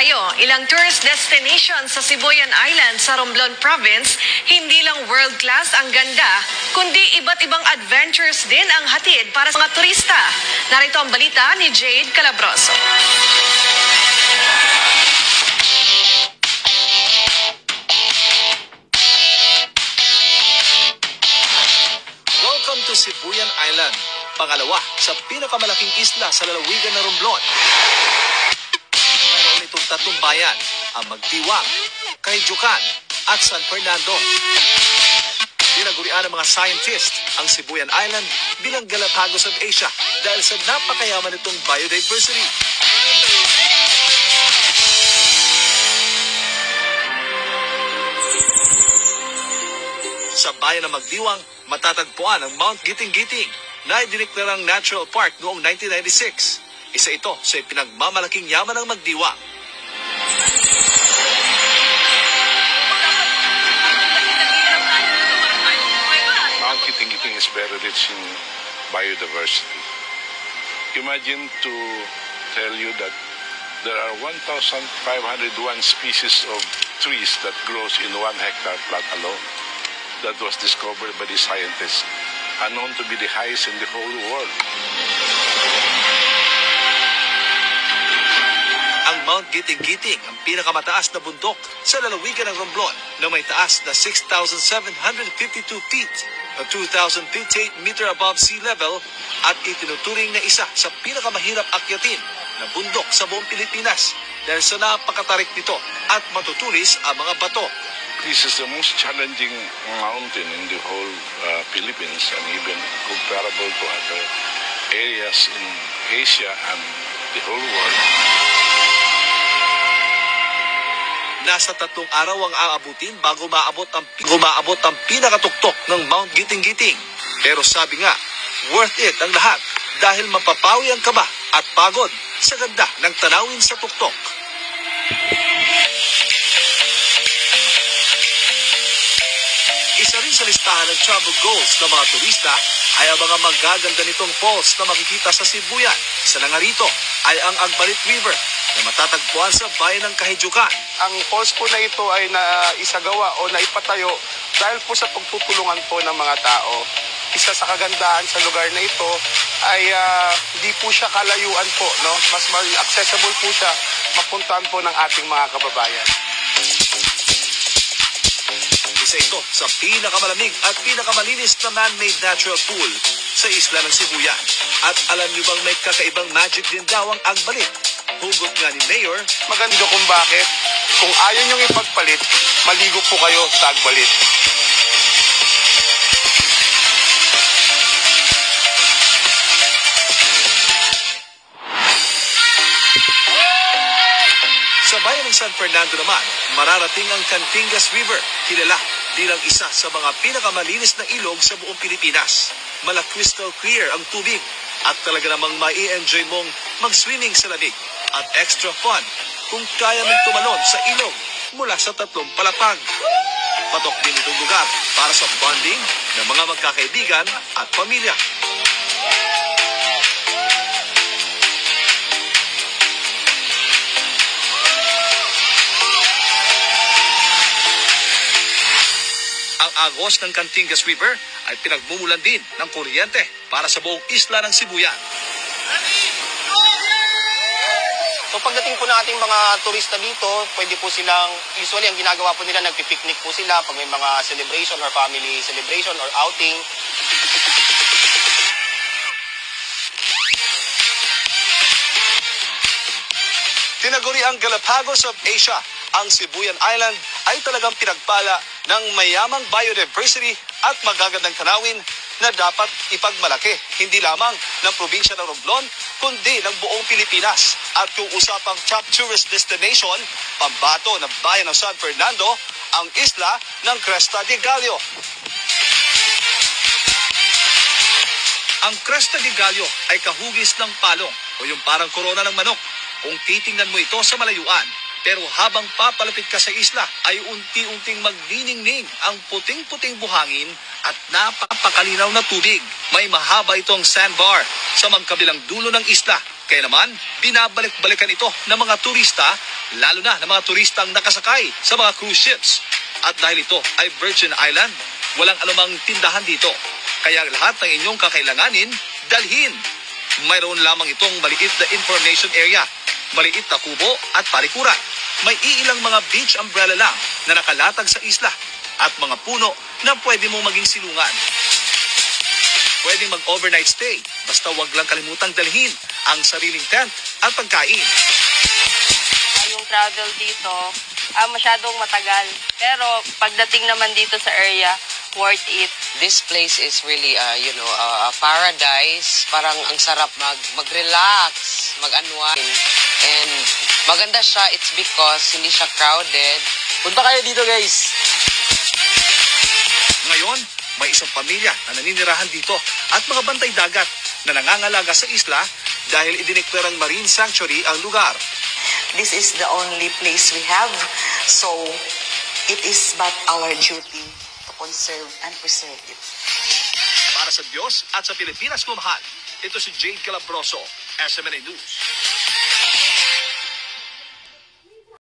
tayo. Ilang tourist destinations sa Sibuyan Island sa Romblon Province, hindi lang world class ang ganda, kundi iba't ibang adventures din ang hatid para sa mga turista. Narito ang balita ni Jade Calabroso. Welcome to Sibuyan Island, pangalawa sa pinakamalaking isla sa lalawigan ng Romblon. Mayroon itong tatlong bayan, ang Magdiwang, Kahidjukan at San Fernando. Tinagurian ng mga scientists ang Sibuyan Island bilang Galapagos of Asia dahil sa napakayaman nitong biodiversity. Sa bayan ng Magdiwang, matatagpuan ang Mount Giting-Giting na idineklarang Natural Park noong 1996. Isa ito sa pinagmamalaking yaman ng Magdiwang. Mount Giting-Giting is very rich in biodiversity. Imagine to tell you that there are 1,501 species of trees that grows in 1 hectare plot alone. That was discovered by the scientists, and known to be the highest in the whole world. Ang Mount Giting-Giting ang pinakamataas na bundok sa lalawigan ng Romblon na may taas na 6,752 feet o 2,058 meter above sea level at itinuturing na isa sa pinakamahirap akyatin na bundok sa buong Pilipinas dahil sa napakatarik nito at matutulis ang mga bato. This is the most challenging mountain in the whole Philippines and even comparable to other areas in Asia and the whole world. Nasa 3 araw ang aabutin bago maabot ang pinakatuktok ng Mount Giting-Giting. Pero sabi nga, worth it ang lahat dahil mapapawi ang kaba at pagod sa ganda ng tanawin sa tuktok. Isa rin sa listahan ng travel goals ng mga turista ay ang mga magaganda nitong falls na makikita sa Sibuyan. Isa na nga rito ay ang Agbalit River na matatagpuan sa bayan ng Kahidjukan. Ang falls po na ito ay naisagawa o naipatayo dahil po sa pagtutulungan po ng mga tao. Isa sa kagandahan sa lugar na ito ay hindi po siya kalayuan po, no? Mas accessible po siya, mapuntahan po ng ating mga kababayan. Isa ito sa pinakamalamig at pinakamalinis na man-made natural pool sa isla ng Sibuyan. At alam niyo bang may kakaibang magic din daw ang Agbalit? Hugot nga ni Mayor, Maganda kung bakit. Kung ayaw niyong ipagpalit, maligo po kayo sa Agbalit. sa bayan ng San Fernando naman, mararating ang Cantingas River, kilala bilang isa sa mga pinakamalinis na ilog sa buong Pilipinas. Crystal clear ang tubig at talaga namang mai-enjoy mong mag-swimming sa lamig at extra fun kung kaya mong tumalon sa ilog mula sa 3 palapag. Patok din itong lugar para sa bonding ng mga magkakaibigan at pamilya. Ang agos ng Cantingas River ay pinagmumulan din ng kuryente para sa buong isla ng Sibuyan. So pagdating po ng ating mga turista dito, pwede po silang, usually ang ginagawa po nila, nagpipiknik po sila pag may mga celebration or family celebration or outing. Tinaguri ang Galapagos of Asia. Ang Sibuyan Island ay talagang pinagpala ng mayamang biodiversity at magagandang tanawin na dapat ipagmalaki, hindi lamang ng probinsya ng Romblon, kundi ng buong Pilipinas. At kung usapang top tourist destination, pambato ng bayan ng San Fernando, ang isla ng Cresta de Gallo. Ang Cresta de Gallo ay kahugis ng palong o yung parang korona ng manok. Kung titingnan mo ito sa malayuan, pero habang papalapit ka sa isla, ay unti-unting magniningning ang puting-puting buhangin at napakalinaw na tubig. May mahaba itong sandbar sa magkabilang dulo ng isla Kaya naman, binabalik-balikan ito ng mga turista, lalo na ng mga turistang nakasakay sa mga cruise ships. At dahil ito ay Virgin Island, walang anumang tindahan dito. Kaya lahat ng inyong kakailanganin, dalhin. Mayroon lamang itong maliit na information area, maliit na kubo at palikuran. May iilang mga beach umbrella lang na nakalatag sa isla at mga puno na pwede mong maging silungan. Pwede mag-overnight stay, basta wag lang kalimutang dalhin ang sariling tent at pagkain. Yung travel dito, masyadong matagal. Pero pagdating naman dito sa area, worth it. This place is really, a paradise. Parang ang sarap mag-relax, mag-unwind. And maganda siya, it's because hindi siya crowded. Punta kayo dito, guys! Ngayon, may isang pamilya na naninirahan dito at mga bantay dagat na nangangalaga sa isla dahil idineklarang marine sanctuary ang lugar. This is the only place we have, so it is but our duty to conserve and preserve it. Para sa Diyos at sa Pilipinas ko mahal, ito si Jade Calabroso, SMNA News.